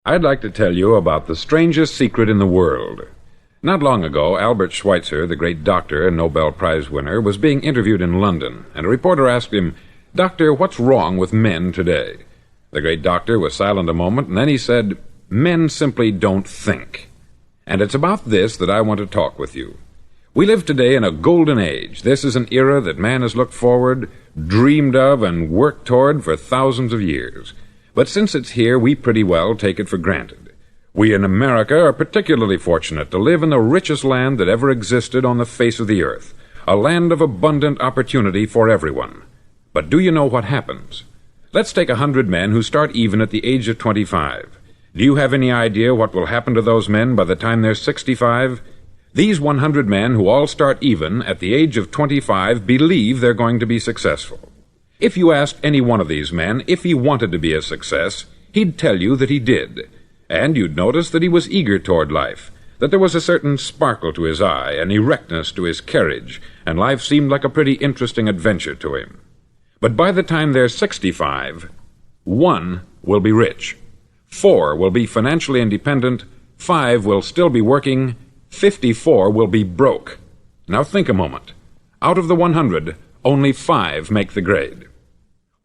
I'd like to tell you about the strangest secret in the world. Not long ago, Albert Schweitzer, the great doctor and Nobel Prize winner, was being interviewed in London, and a reporter asked him, "Doctor, what's wrong with men today?" The great doctor was silent a moment, and then he said, "Men simply don't think." And it's about this that I want to talk with you. We live today in a golden age. This is an era that man has looked forward, dreamed of, and worked toward for thousands of years. But since it's here, we pretty well take it for granted. We in America are particularly fortunate to live in the richest land that ever existed on the face of the earth, a land of abundant opportunity for everyone. But do you know what happens? Let's take 100 men who start even at the age of 25. Do you have any idea what will happen to those men by the time they're 65? These 100 men who all start even at the age of 25 believe they're going to be successful. If you asked any one of these men if he wanted to be a success, he'd tell you that he did. And you'd notice that he was eager toward life, that there was a certain sparkle to his eye, an erectness to his carriage, and life seemed like a pretty interesting adventure to him. But by the time they're 65, 1 will be rich, 4 will be financially independent, 5 will still be working, 54 will be broke. Now think a moment. Out of the 100, only 5 make the grade.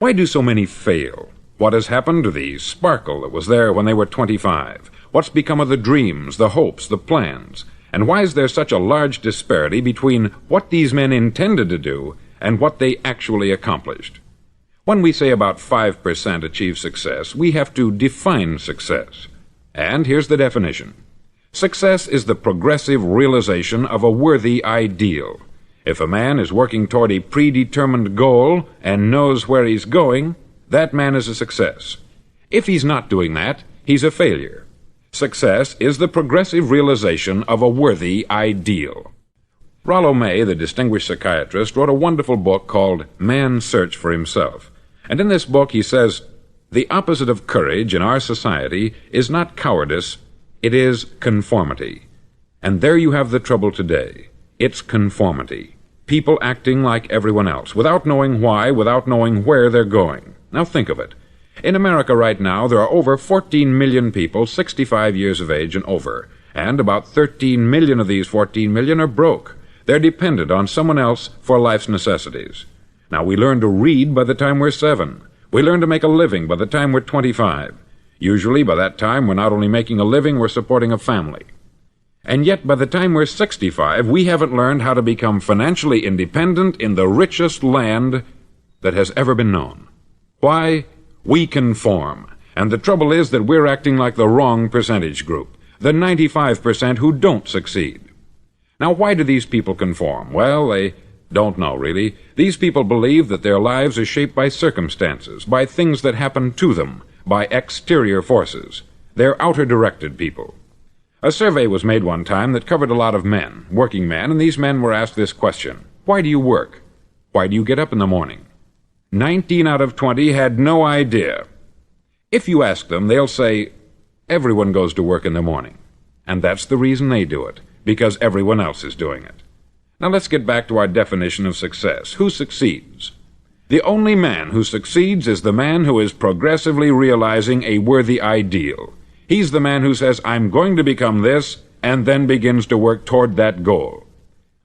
Why do so many fail? What has happened to the sparkle that was there when they were 25? What's become of the dreams, the hopes, the plans? And why is there such a large disparity between what these men intended to do and what they actually accomplished? When we say about 5% achieve success, we have to define success. And here's the definition. Success is the progressive realization of a worthy ideal. If a man is working toward a predetermined goal and knows where he's going, that man is a success. If he's not doing that, he's a failure. Success is the progressive realization of a worthy ideal. Rollo May, the distinguished psychiatrist, wrote a wonderful book called Man's Search for Himself. And in this book he says, "The opposite of courage in our society is not cowardice, it is conformity." And there you have the trouble today. It's conformity. People acting like everyone else, without knowing why, without knowing where they're going. Now think of it. In America right now, there are over 14 million people 65 years of age and over, and about 13 million of these 14 million are broke. They're dependent on someone else for life's necessities. Now, we learn to read by the time we're 7. We learn to make a living by the time we're 25. Usually, by that time, we're not only making a living, we're supporting a family. And yet, by the time we're 65, we haven't learned how to become financially independent in the richest land that has ever been known. Why? We conform. And the trouble is that we're acting like the wrong percentage group, the 95% who don't succeed. Now, why do these people conform? Well, they don't know, really. These people believe that their lives are shaped by circumstances, by things that happen to them, by exterior forces. They're outer-directed people. A survey was made one time that covered a lot of men, working men, and these men were asked this question: why do you work? Why do you get up in the morning? 19 out of 20 had no idea. If you ask them, they'll say, everyone goes to work in the morning. And that's the reason they do it, because everyone else is doing it. Now let's get back to our definition of success. Who succeeds? The only man who succeeds is the man who is progressively realizing a worthy ideal. He's the man who says, I'm going to become this, and then begins to work toward that goal.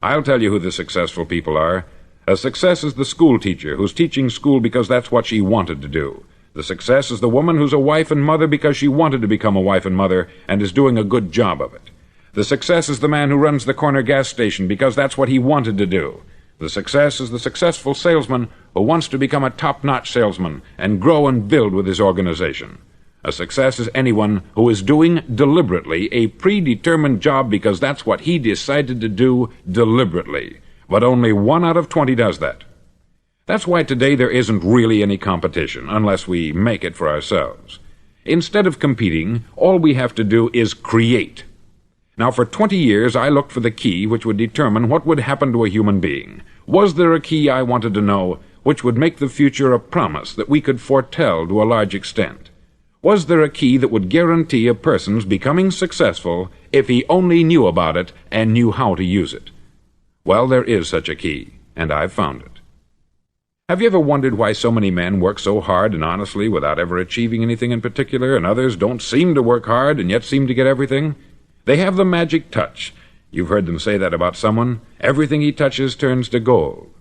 I'll tell you who the successful people are. A success is the school teacher who's teaching school because that's what she wanted to do. The success is the woman who's a wife and mother because she wanted to become a wife and mother and is doing a good job of it. The success is the man who runs the corner gas station because that's what he wanted to do. The success is the successful salesman who wants to become a top-notch salesman and grow and build with his organization. A success is anyone who is doing deliberately a predetermined job because that's what he decided to do deliberately. But only 1 out of 20 does that. That's why today there isn't really any competition, unless we make it for ourselves. Instead of competing, all we have to do is create. Now, for 20 years, I looked for the key which would determine what would happen to a human being. Was there a key, I wanted to know, which would make the future a promise that we could foretell to a large extent? Was there a key that would guarantee a person's becoming successful if he only knew about it and knew how to use it? Well, there is such a key, and I've found it. Have you ever wondered why so many men work so hard and honestly without ever achieving anything in particular, and others don't seem to work hard and yet seem to get everything? They have the magic touch. You've heard them say that about someone. Everything he touches turns to gold.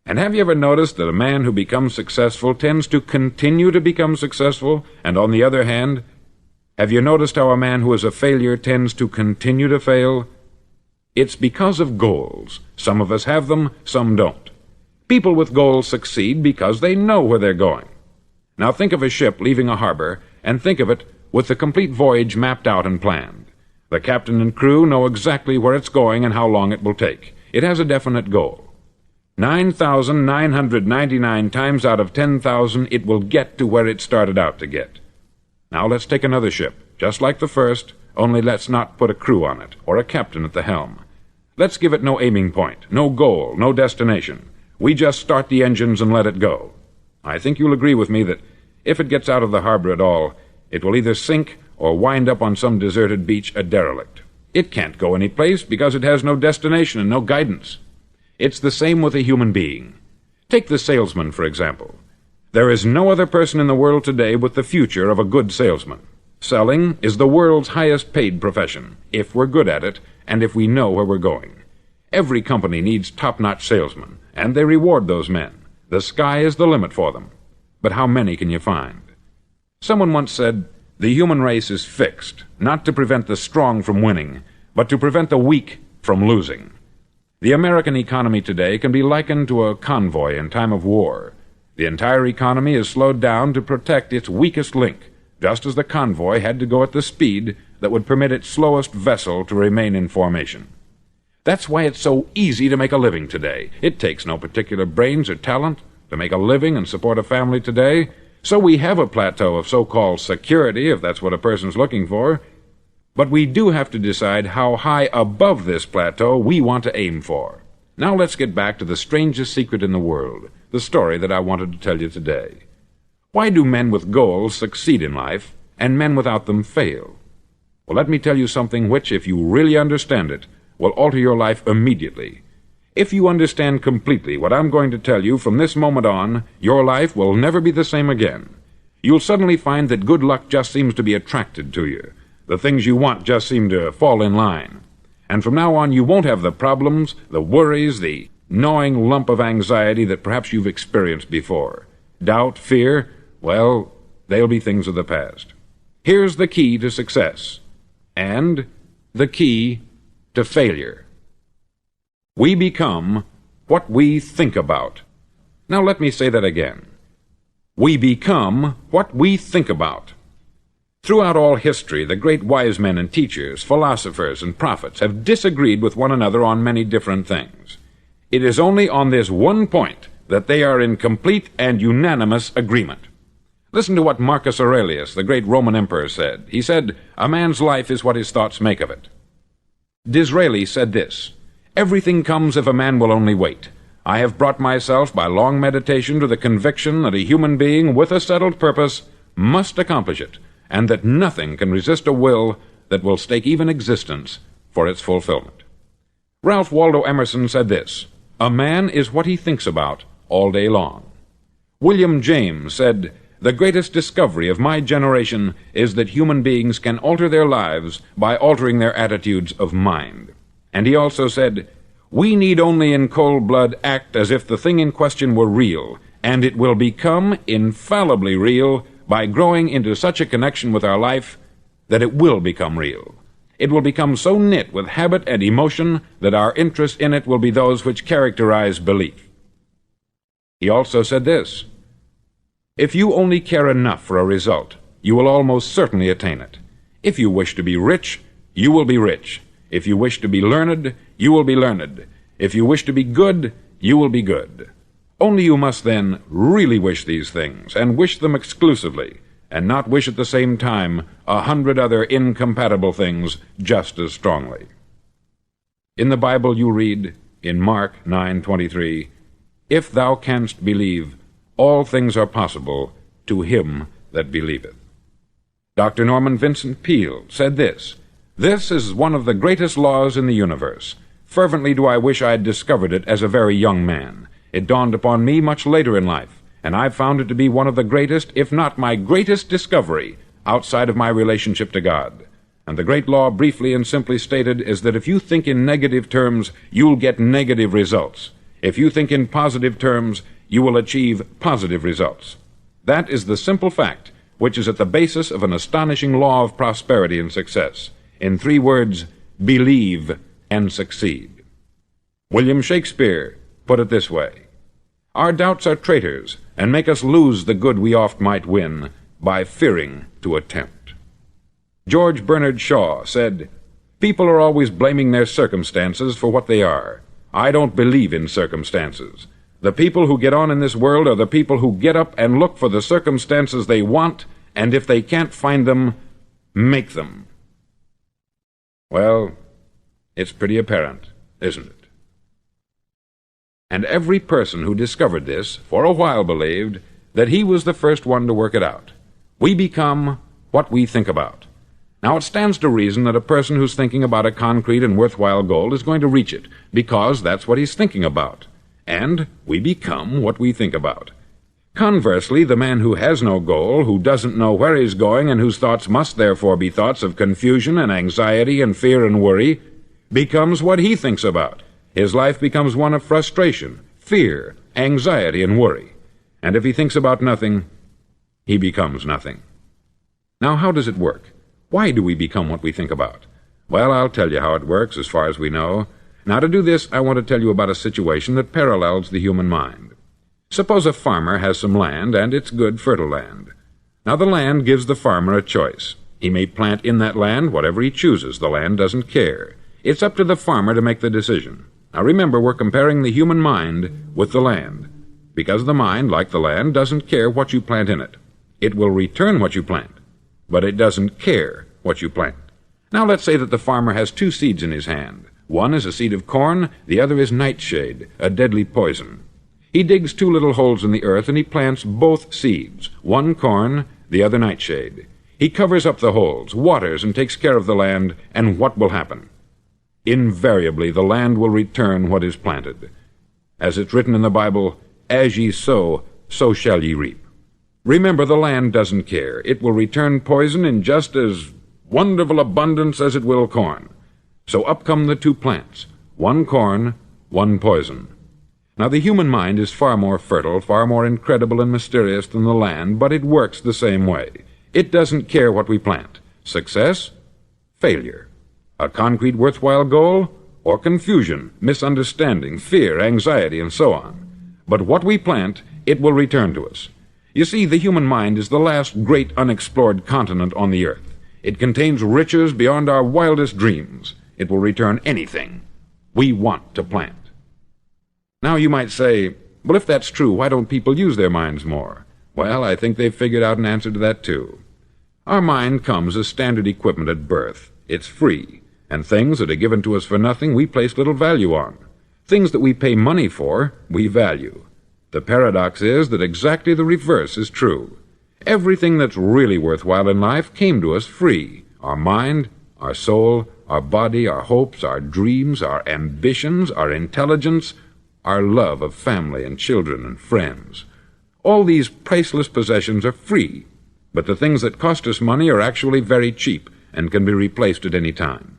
And have you ever noticed that a man who becomes successful tends to continue to become successful, and on the other hand, have you noticed how a man who is a failure tends to continue to fail? It's because of goals. Some of us have them, some don't. People with goals succeed because they know where they're going. Now think of a ship leaving a harbor, and think of it with the complete voyage mapped out and planned. The captain and crew know exactly where it's going and how long it will take. It has a definite goal. 9,999 times out of 10,000 it will get to where it started out to get. Now let's take another ship, just like the first, only let's not put a crew on it, or a captain at the helm. Let's give it no aiming point, no goal, no destination. We just start the engines and let it go. I think you'll agree with me that if it gets out of the harbor at all, it will either sink or wind up on some deserted beach a derelict. It can't go any place because it has no destination and no guidance. It's the same with a human being. Take the salesman, for example. There is no other person in the world today with the future of a good salesman. Selling is the world's highest paid profession, if we're good at it and if we know where we're going. Every company needs top-notch salesmen, and they reward those men. The sky is the limit for them. But how many can you find? Someone once said, the human race is fixed, not to prevent the strong from winning, but to prevent the weak from losing. The American economy today can be likened to a convoy in time of war. The entire economy is slowed down to protect its weakest link, just as the convoy had to go at the speed that would permit its slowest vessel to remain in formation. That's why it's so easy to make a living today. It takes no particular brains or talent to make a living and support a family today. So we have a plateau of so-called security, if that's what a person's looking for. But we do have to decide how high above this plateau we want to aim for. Now let's get back to the strangest secret in the world, the story that I wanted to tell you today. Why do men with goals succeed in life, and men without them fail? Well, let me tell you something which, if you really understand it, will alter your life immediately. If you understand completely what I'm going to tell you from this moment on, your life will never be the same again. You'll suddenly find that good luck just seems to be attracted to you. The things you want just seem to fall in line. And from now on, you won't have the problems, the worries, the gnawing lump of anxiety that perhaps you've experienced before. Doubt, fear, well, they'll be things of the past. Here's the key to success, and the key to failure. We become what we think about. Now let me say that again. We become what we think about. Throughout all history, the great wise men and teachers, philosophers and prophets have disagreed with one another on many different things. It is only on this one point that they are in complete and unanimous agreement. Listen to what Marcus Aurelius, the great Roman emperor, said. He said, "A man's life is what his thoughts make of it." Disraeli said this, "Everything comes if a man will only wait. I have brought myself by long meditation to the conviction that a human being with a settled purpose must accomplish it, and that nothing can resist a will that will stake even existence for its fulfillment." Ralph Waldo Emerson said this, "A man is what he thinks about all day long." William James said, "The greatest discovery of my generation is that human beings can alter their lives by altering their attitudes of mind." And he also said, "We need only in cold blood act as if the thing in question were real, and it will become infallibly real by growing into such a connection with our life that it will become real. It will become so knit with habit and emotion that our interest in it will be those which characterize belief." He also said this, "If you only care enough for a result, you will almost certainly attain it. If you wish to be rich, you will be rich. If you wish to be learned, you will be learned. If you wish to be good, you will be good. Only you must then really wish these things, and wish them exclusively, and not wish at the same time 100 other incompatible things just as strongly." In the Bible you read, in Mark 9:23, "If thou canst believe, all things are possible to him that believeth." Dr. Norman Vincent Peale said this, "This is one of the greatest laws in the universe. Fervently do I wish I had discovered it as a very young man. It dawned upon me much later in life, and I've found it to be one of the greatest, if not my greatest discovery, outside of my relationship to God. And the great law, briefly and simply stated, is that if you think in negative terms, you'll get negative results. If you think in positive terms, you will achieve positive results. That is the simple fact which is at the basis of an astonishing law of prosperity and success. In 3 words, believe and succeed. William Shakespeare put it this way: "Our doubts are traitors, and make us lose the good we oft might win, by fearing to attempt." George Bernard Shaw said, "People are always blaming their circumstances for what they are. I don't believe in circumstances. The people who get on in this world are the people who get up and look for the circumstances they want, and if they can't find them, make them." Well, it's pretty apparent, isn't it? And every person who discovered this for a while believed that he was the first one to work it out. We become what we think about. Now, it stands to reason that a person who's thinking about a concrete and worthwhile goal is going to reach it, because that's what he's thinking about. And we become what we think about. Conversely, the man who has no goal, who doesn't know where he's going, and whose thoughts must therefore be thoughts of confusion and anxiety and fear and worry, becomes what he thinks about. His life becomes one of frustration, fear, anxiety, and worry. And if he thinks about nothing, he becomes nothing. Now, how does it work? Why do we become what we think about? Well, I'll tell you how it works as far as we know. Now, to do this, I want to tell you about a situation that parallels the human mind. Suppose a farmer has some land, and it's good, fertile land. Now, the land gives the farmer a choice. He may plant in that land whatever he chooses. The land doesn't care. It's up to the farmer to make the decision. Now, remember, we're comparing the human mind with the land, because the mind, like the land, doesn't care what you plant in it. It will return what you plant, but it doesn't care what you plant. Now, let's say that the farmer has 2 seeds in his hand. One is a seed of corn, the other is nightshade, a deadly poison. He digs 2 little holes in the earth, and he plants both seeds, one corn, the other nightshade. He covers up the holes, waters, and takes care of the land, and what will happen? Invariably, the land will return what is planted. As it's written in the Bible, "As ye sow, so shall ye reap." Remember, the land doesn't care. It will return poison in just as wonderful abundance as it will corn. So up come the 2 plants, one corn, one poison. Now, the human mind is far more fertile, far more incredible and mysterious than the land, but it works the same way. It doesn't care what we plant. Success, failure. A concrete, worthwhile goal, or confusion, misunderstanding, fear, anxiety, and so on. But what we plant, it will return to us. You see, the human mind is the last great unexplored continent on the earth. It contains riches beyond our wildest dreams. It will return anything we want to plant. Now, you might say, well, if that's true, why don't people use their minds more? Well, I think they've figured out an answer to that, too. Our mind comes as standard equipment at birth. It's free, and things that are given to us for nothing we place little value on. Things that we pay money for, we value. The paradox is that exactly the reverse is true. Everything that's really worthwhile in life came to us free. Our mind, our soul, our body, our hopes, our dreams, our ambitions, our intelligence, our love of family and children and friends. All these priceless possessions are free, but the things that cost us money are actually very cheap and can be replaced at any time.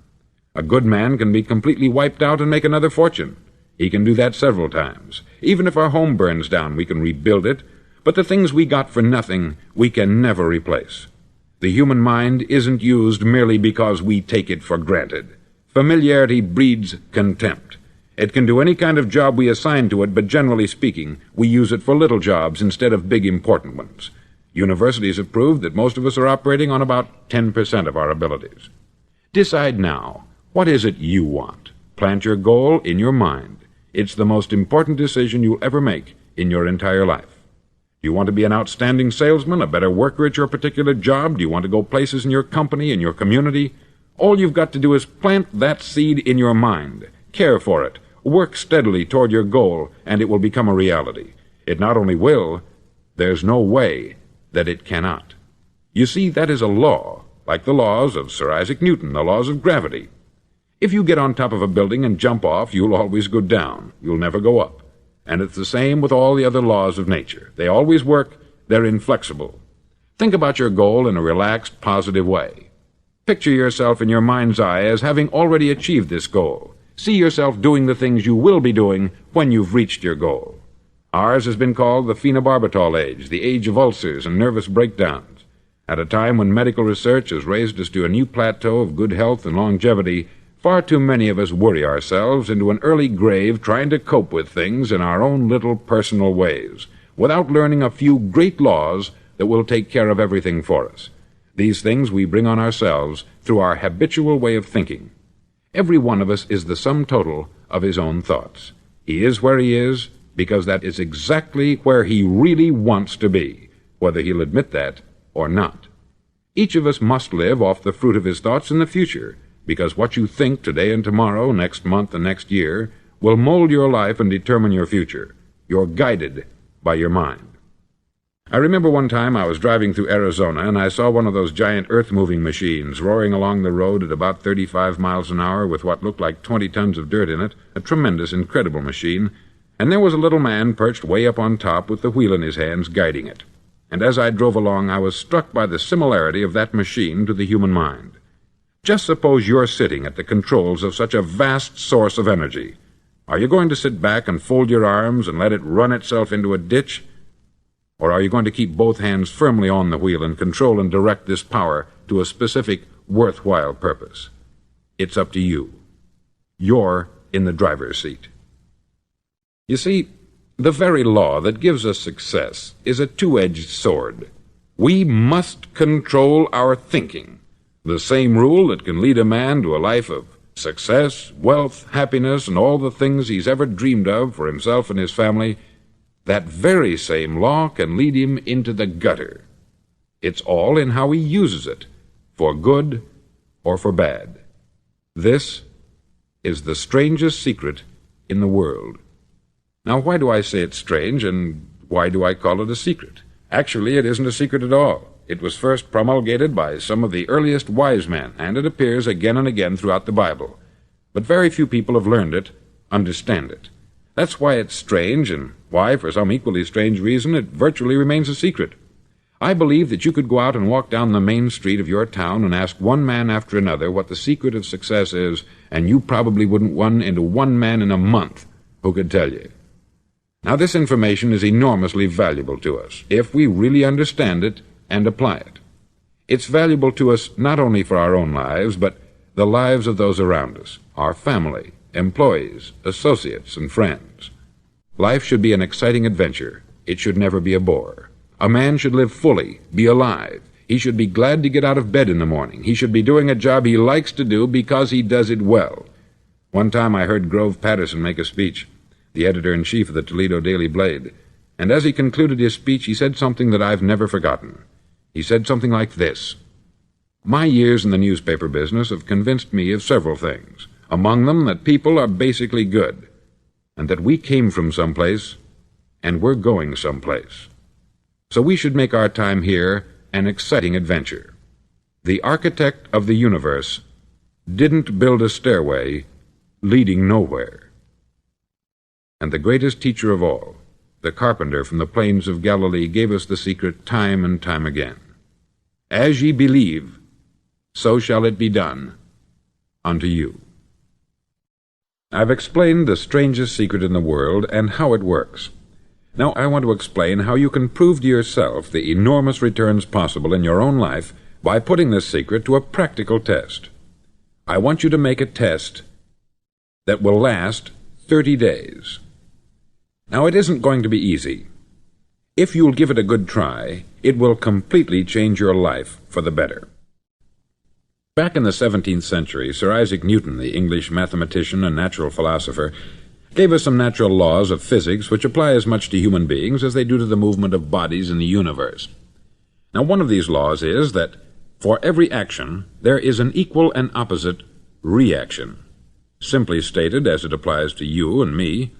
A good man can be completely wiped out and make another fortune. He can do that several times. Even if our home burns down, we can rebuild it, but the things we got for nothing, we can never replace. The human mind isn't used merely because we take it for granted. Familiarity breeds contempt. It can do any kind of job we assign to it, but generally speaking, we use it for little jobs instead of big important ones. Universities have proved that most of us are operating on about 10% of our abilities. Decide now, what is it you want? Plant your goal in your mind. It's the most important decision you'll ever make in your entire life. Do you want to be an outstanding salesman, a better worker at your particular job? Do you want to go places in your company, in your community? All you've got to do is plant that seed in your mind. Care for it. Work steadily toward your goal, and it will become a reality. It not only will, there's no way that it cannot. You see, that is a law, like the laws of Sir Isaac Newton, the laws of gravity. If you get on top of a building and jump off, you'll always go down. You'll never go up. And it's the same with all the other laws of nature. They always work. They're inflexible. Think about your goal in a relaxed, positive way. Picture yourself in your mind's eye as having already achieved this goal. See yourself doing the things you will be doing when you've reached your goal. Ours has been called the phenobarbital age, the age of ulcers and nervous breakdowns. At a time when medical research has raised us to a new plateau of good health and longevity, far too many of us worry ourselves into an early grave trying to cope with things in our own little personal ways, without learning a few great laws that will take care of everything for us. These things we bring on ourselves through our habitual way of thinking. Every one of us is the sum total of his own thoughts. He is where he is because that is exactly where he really wants to be, whether he'll admit that or not. Each of us must live off the fruit of his thoughts in the future, because what you think today and tomorrow, next month and next year, will mold your life and determine your future. You're guided by your mind. I remember one time I was driving through Arizona and I saw one of those giant earth-moving machines roaring along the road at about 35 miles an hour with what looked like 20 tons of dirt in it, a tremendous, incredible machine, and there was a little man perched way up on top with the wheel in his hands guiding it. And as I drove along, I was struck by the similarity of that machine to the human mind. Just suppose you're sitting at the controls of such a vast source of energy. Are you going to sit back and fold your arms and let it run itself into a ditch? Or are you going to keep both hands firmly on the wheel and control and direct this power to a specific, worthwhile purpose? It's up to you. You're in the driver's seat. You see, the very law that gives us success is a two-edged sword. We must control our thinking. The same rule that can lead a man to a life of success, wealth, happiness, and all the things he's ever dreamed of for himself and his family, that very same law can lead him into the gutter. It's all in how he uses it, for good or for bad. This is the strangest secret in the world. Now, why do I say it's strange, and why do I call it a secret? Actually, it isn't a secret at all. It was first promulgated by some of the earliest wise men, and it appears again and again throughout the Bible. But very few people have learned it, understand it. That's why it's strange, and why, for some equally strange reason, it virtually remains a secret. I believe that you could go out and walk down the main street of your town and ask one man after another what the secret of success is, and you probably wouldn't run into one man in a month who could tell you. Now, this information is enormously valuable to us, if we really understand it and apply it. It's valuable to us not only for our own lives, but the lives of those around us, our family, employees, associates, and friends. Life should be an exciting adventure. It should never be a bore. A man should live fully, be alive. He should be glad to get out of bed in the morning. He should be doing a job he likes to do because he does it well. One time I heard Grove Patterson make a speech, the editor-in-chief of the Toledo Daily Blade, and as he concluded his speech, he said something that I've never forgotten. He said something like this: "My years in the newspaper business have convinced me of several things, among them that people are basically good, and that we came from someplace, and we're going someplace. So we should make our time here an exciting adventure. The architect of the universe didn't build a stairway leading nowhere." And the greatest teacher of all, the carpenter from the plains of Galilee, gave us the secret time and time again. "As ye believe, so shall it be done unto you." I've explained the strangest secret in the world and how it works. Now I want to explain how you can prove to yourself the enormous returns possible in your own life by putting this secret to a practical test. I want you to make a test that will last 30 days. Now, it isn't going to be easy. If you'll give it a good try, it will completely change your life for the better. Back in the 17th century, Sir Isaac Newton, the English mathematician and natural philosopher, gave us some natural laws of physics which apply as much to human beings as they do to the movement of bodies in the universe. Now, one of these laws is that for every action, there is an equal and opposite reaction. Simply stated, as it applies to you and me,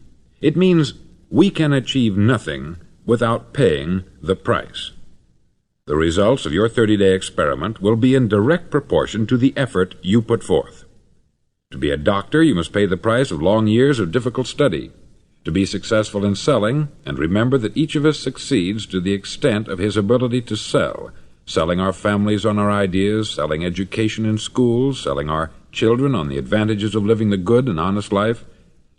it means we can achieve nothing without paying the price. The results of your 30-day experiment will be in direct proportion to the effort you put forth. To be a doctor, you must pay the price of long years of difficult study. to be successful in selling, and remember that each of us succeeds to the extent of his ability to sell, selling our families on our ideas, selling education in schools, selling our children on the advantages of living the good and honest life,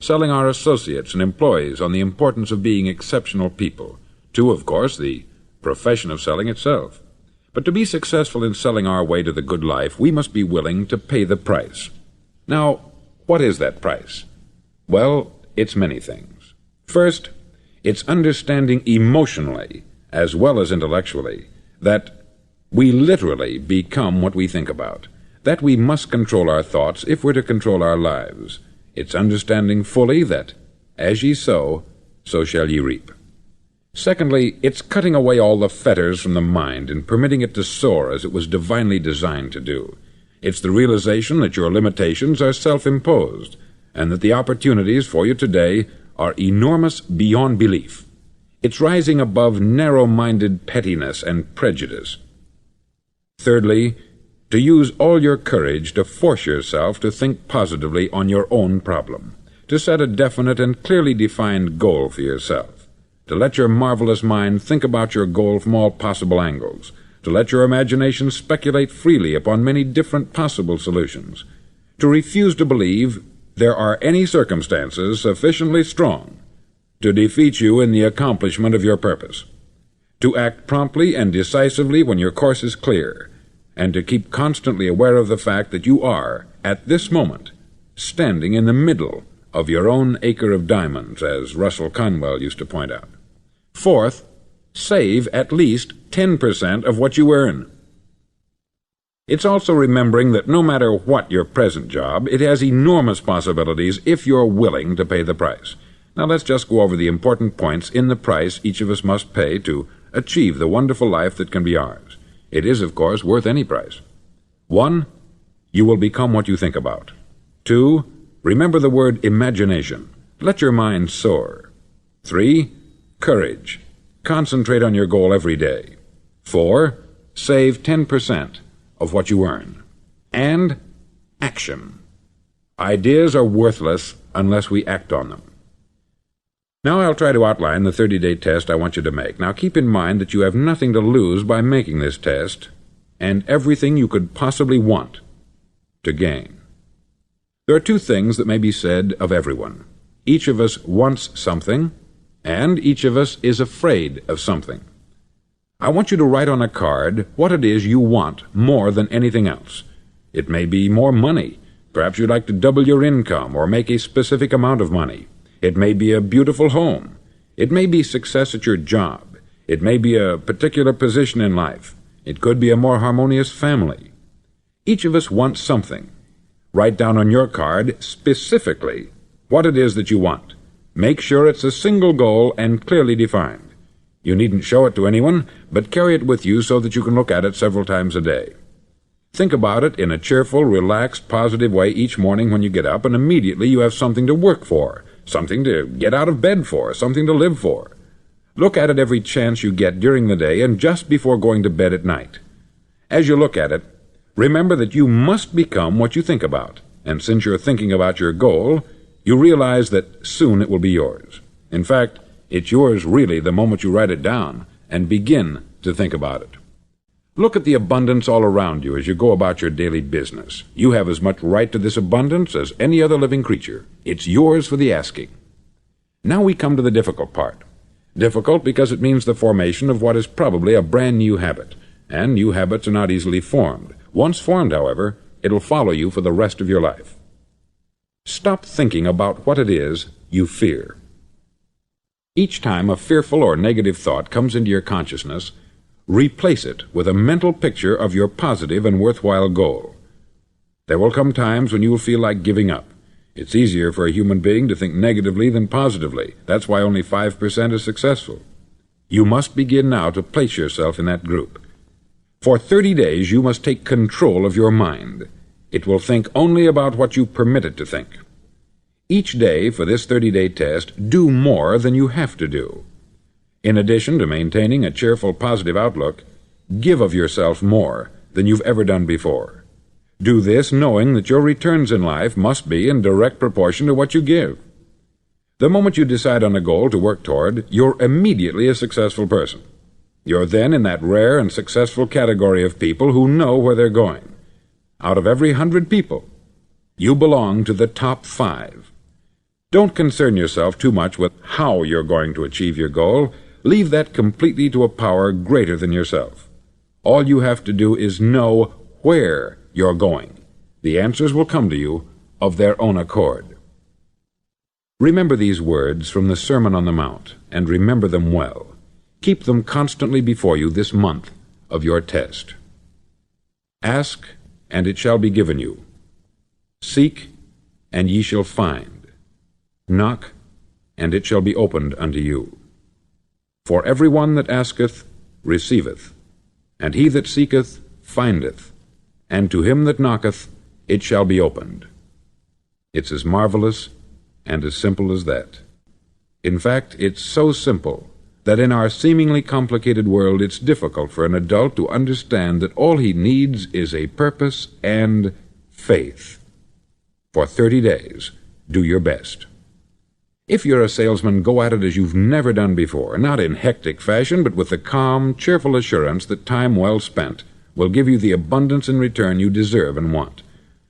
selling our associates and employees on the importance of being exceptional people, to, of course, the profession of selling itself. But to be successful in selling our way to the good life, we must be willing to pay the price. Now, what is that price? Well, it's many things. First, it's understanding emotionally, as well as intellectually, that we literally become what we think about, that we must control our thoughts if we're to control our lives. It's understanding fully that, as ye sow, so shall ye reap. Secondly, it's cutting away all the fetters from the mind and permitting it to soar as it was divinely designed to do. It's the realization that your limitations are self-imposed, and that the opportunities for you today are enormous beyond belief. It's rising above narrow-minded pettiness and prejudice. Thirdly, to use all your courage to force yourself to think positively on your own problem, to set a definite and clearly defined goal for yourself, to let your marvelous mind think about your goal from all possible angles, to let your imagination speculate freely upon many different possible solutions, to refuse to believe there are any circumstances sufficiently strong to defeat you in the accomplishment of your purpose, to act promptly and decisively when your course is clear, and to keep constantly aware of the fact that you are, at this moment, standing in the middle of your own acre of diamonds, as Russell Conwell used to point out. Fourth, save at least 10% of what you earn. It's also remembering that no matter what your present job, it has enormous possibilities if you're willing to pay the price. Now let's just go over the important points in the price each of us must pay to achieve the wonderful life that can be ours. It is, of course, worth any price. 1. You will become what you think about. 2. Remember the word imagination. Let your mind soar. 3. Courage. Concentrate on your goal every day. 4. Save 10% of what you earn. And action. Ideas are worthless unless we act on them. Now I'll try to outline the 30-day test I want you to make. Now keep in mind that you have nothing to lose by making this test, and everything you could possibly want to gain. There are two things that may be said of everyone. Each of us wants something, and each of us is afraid of something. I want you to write on a card what it is you want more than anything else. It may be more money. Perhaps you'd like to double your income or make a specific amount of money. It may be a beautiful home. It may be success at your job. It may be a particular position in life. It could be a more harmonious family. Each of us wants something. Write down on your card specifically what it is that you want. Make sure it's a single goal and clearly defined. You needn't show it to anyone, but carry it with you so that you can look at it several times a day. Think about it in a cheerful, relaxed, positive way each morning when you get up, and immediately you have something to work for, something to get out of bed for, something to live for. Look at it every chance you get during the day and just before going to bed at night. As you look at it, remember that you must become what you think about, and since you're thinking about your goal, you realize that soon it will be yours. In fact, it's yours really the moment you write it down and begin to think about it. Look at the abundance all around you as you go about your daily business. You have as much right to this abundance as any other living creature. It's yours for the asking. Now we come to the difficult part. Difficult because it means the formation of what is probably a brand new habit, and new habits are not easily formed. Once formed, however, it'll follow you for the rest of your life. Stop thinking about what it is you fear. Each time a fearful or negative thought comes into your consciousness, replace it with a mental picture of your positive and worthwhile goal. There will come times when you will feel like giving up. It's easier for a human being to think negatively than positively. That's why only 5% is successful. You must begin now to place yourself in that group. For 30 days you must take control of your mind. It will think only about what you permit it to think. Each day for this 30-day test, do more than you have to do. In addition to maintaining a cheerful, positive outlook, give of yourself more than you've ever done before. Do this knowing that your returns in life must be in direct proportion to what you give. The moment you decide on a goal to work toward, you're immediately a successful person. You're then in that rare and successful category of people who know where they're going. Out of every 100 people, you belong to the top 5. Don't concern yourself too much with how you're going to achieve your goal. Leave that completely to a power greater than yourself. All you have to do is know where you're going. The answers will come to you of their own accord. Remember these words from the Sermon on the Mount, and remember them well. Keep them constantly before you this month of your test. Ask, and it shall be given you. Seek, and ye shall find. Knock, and it shall be opened unto you. For every one that asketh receiveth, and he that seeketh findeth, and to him that knocketh it shall be opened. It's as marvelous and as simple as that. In fact, it's so simple that in our seemingly complicated world it's difficult for an adult to understand that all he needs is a purpose and faith. For 30 days, do your best. If you're a salesman, go at it as you've never done before, not in hectic fashion, but with the calm, cheerful assurance that time well spent will give you the abundance in return you deserve and want.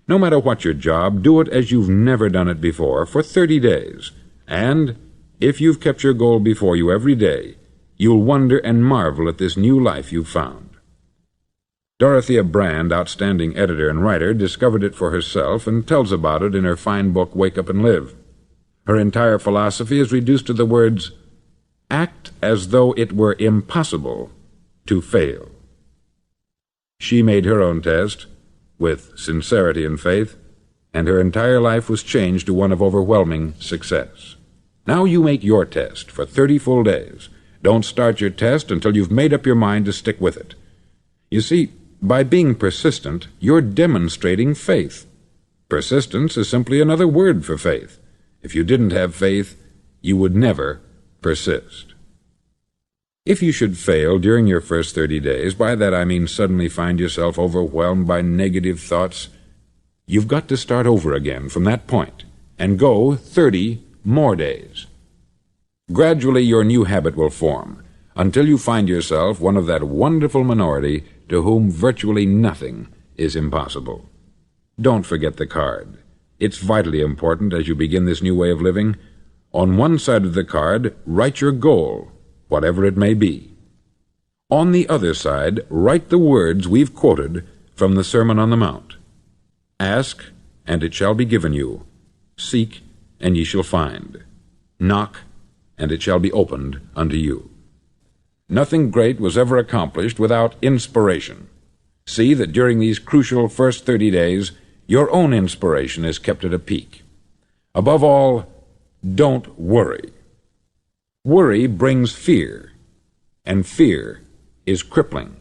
No matter what your job, do it as you've never done it before for 30 days. And if you've kept your goal before you every day, you'll wonder and marvel at this new life you've found. Dorothea Brand, outstanding editor and writer, discovered it for herself and tells about it in her fine book, Wake Up and Live. Her entire philosophy is reduced to the words, act as though it were impossible to fail. She made her own test with sincerity and faith, and her entire life was changed to one of overwhelming success. Now you make your test for 30 full days. Don't start your test until you've made up your mind to stick with it. You see, by being persistent, you're demonstrating faith. Persistence is simply another word for faith. If you didn't have faith, you would never persist. If you should fail during your first 30 days, by that I mean suddenly find yourself overwhelmed by negative thoughts, you've got to start over again from that point and go 30 more days. Gradually your new habit will form until you find yourself one of that wonderful minority to whom virtually nothing is impossible. Don't forget the card. It's vitally important as you begin this new way of living. On one side of the card, write your goal, whatever it may be. On the other side, write the words we've quoted from the Sermon on the Mount. Ask, and it shall be given you. Seek, and ye shall find. Knock, and it shall be opened unto you. Nothing great was ever accomplished without inspiration. See that during these crucial first 30 days, your own inspiration is kept at a peak. Above all, don't worry. Worry brings fear, and fear is crippling.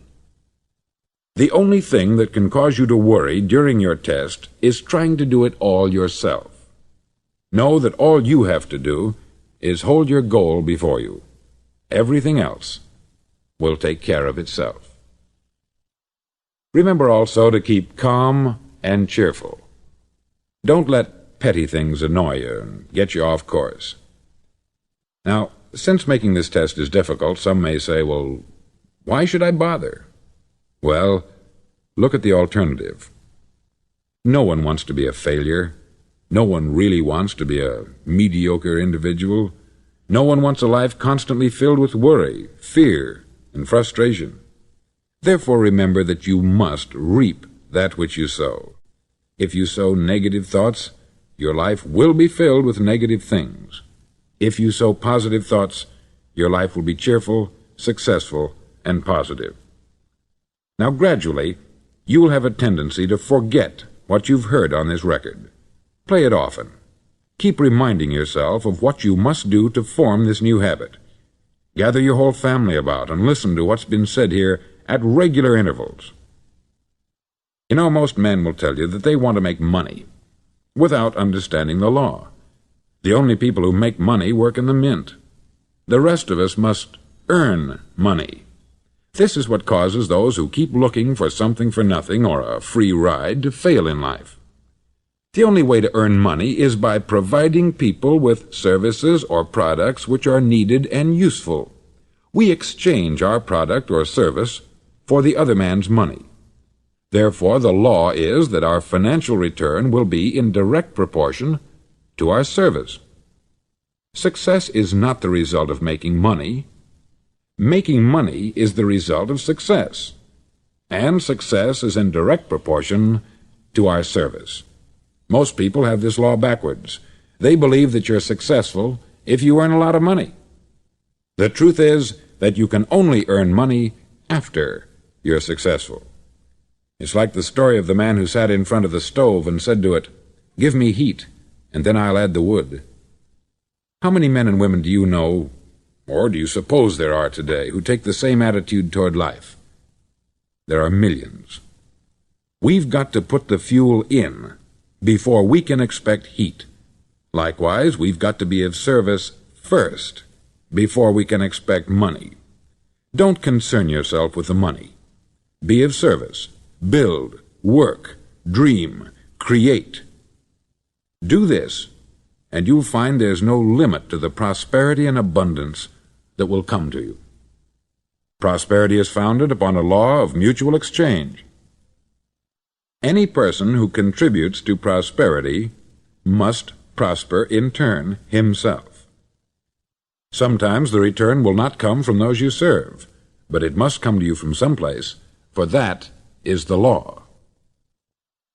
The only thing that can cause you to worry during your test is trying to do it all yourself. Know that all you have to do is hold your goal before you. Everything else will take care of itself. Remember also to keep calm and cheerful. Don't let petty things annoy you and get you off course. Now, since making this test is difficult, some may say, well, why should I bother? Well, look at the alternative. No one wants to be a failure. No one really wants to be a mediocre individual. No one wants a life constantly filled with worry, fear, and frustration. Therefore, remember that you must reap that which you sow. If you sow negative thoughts, your life will be filled with negative things. If you sow positive thoughts, your life will be cheerful, successful, and positive. Now, gradually, you will have a tendency to forget what you've heard on this record. Play it often. Keep reminding yourself of what you must do to form this new habit. Gather your whole family about and listen to what's been said here at regular intervals. You know, most men will tell you that they want to make money without understanding the law. The only people who make money work in the mint. The rest of us must earn money. This is what causes those who keep looking for something for nothing or a free ride to fail in life. The only way to earn money is by providing people with services or products which are needed and useful. We exchange our product or service for the other man's money. Therefore, the law is that our financial return will be in direct proportion to our service. Success is not the result of making money. Making money is the result of success, and success is in direct proportion to our service. Most people have this law backwards. They believe that you're successful if you earn a lot of money. The truth is that you can only earn money after you're successful. It's like the story of the man who sat in front of the stove and said to it, "Give me heat, and then I'll add the wood." How many men and women do you know, or do you suppose there are today, who take the same attitude toward life? There are millions. We've got to put the fuel in before we can expect heat. Likewise, we've got to be of service first before we can expect money. Don't concern yourself with the money. Be of service. Build, work, dream, create. Do this, and you'll find there's no limit to the prosperity and abundance that will come to you. Prosperity is founded upon a law of mutual exchange. Any person who contributes to prosperity must prosper in turn himself. Sometimes the return will not come from those you serve, but it must come to you from someplace, for that is the law.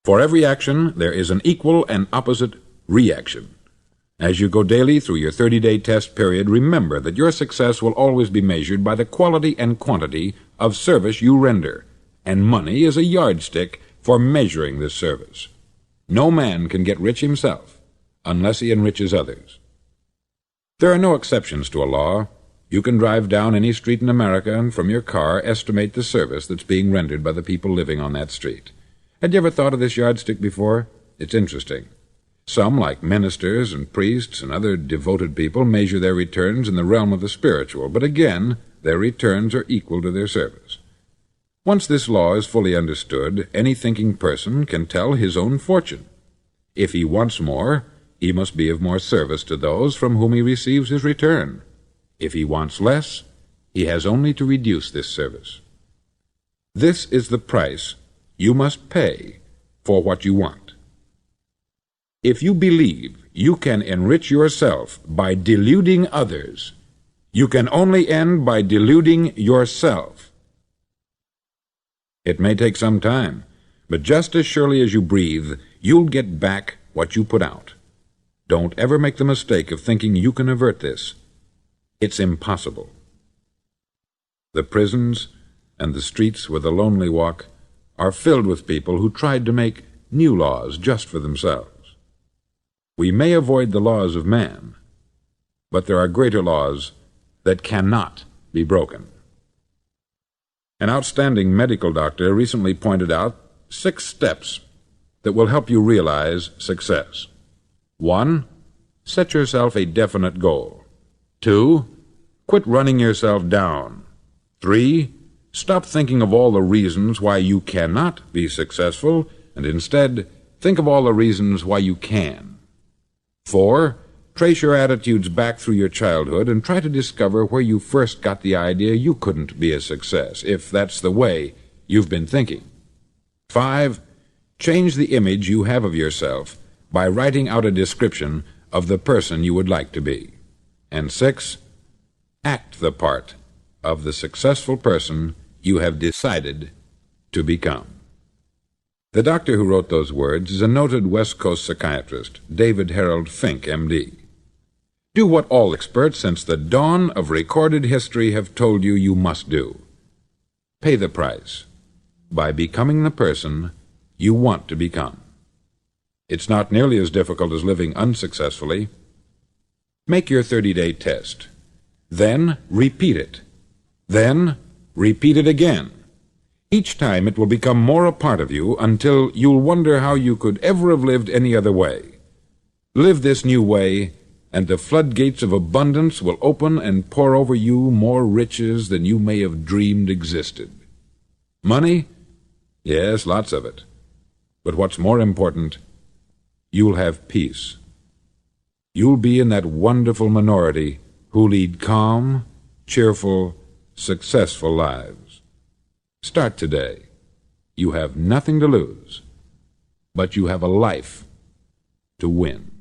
For every action there is an equal and opposite reaction. As you go daily through your 30-day test period, remember that your success will always be measured by the quality and quantity of service you render, and money is a yardstick for measuring this service. No man can get rich himself unless he enriches others. There are no exceptions to a law. You can drive down any street in America and from your car estimate the service that's being rendered by the people living on that street. Had you ever thought of this yardstick before? It's interesting. Some, like ministers and priests and other devoted people, measure their returns in the realm of the spiritual, but again, their returns are equal to their service. Once this law is fully understood, any thinking person can tell his own fortune. If he wants more, he must be of more service to those from whom he receives his return. If he wants less, he has only to reduce this service. This is the price you must pay for what you want. If you believe you can enrich yourself by deluding others, you can only end by deluding yourself. It may take some time, but just as surely as you breathe, you'll get back what you put out. Don't ever make the mistake of thinking you can avert this. It's impossible. The prisons and the streets where the lonely walk are filled with people who tried to make new laws just for themselves. We may avoid the laws of man, but there are greater laws that cannot be broken. An outstanding medical doctor recently pointed out 6 steps that will help you realize success. 1. Set yourself a definite goal. 2. Quit running yourself down. 3. Stop thinking of all the reasons why you cannot be successful, and instead think of all the reasons why you can. 4. Trace your attitudes back through your childhood and try to discover where you first got the idea you couldn't be a success, if that's the way you've been thinking. 5. Change the image you have of yourself by writing out a description of the person you would like to be. And 6. Act the part of the successful person you have decided to become. The doctor who wrote those words is a noted West Coast psychiatrist, David Harold Fink, M.D. Do what all experts since the dawn of recorded history have told you you must do. Pay the price by becoming the person you want to become. It's not nearly as difficult as living unsuccessfully. Make your 30-day test. Then repeat it. Then repeat it again. Each time it will become more a part of you until you'll wonder how you could ever have lived any other way. Live this new way, and the floodgates of abundance will open and pour over you more riches than you may have dreamed existed. Money? Yes, lots of it. But what's more important, you'll have peace. You'll be in that wonderful minority who lead calm, cheerful, successful lives. Start today. You have nothing to lose, but you have a life to win.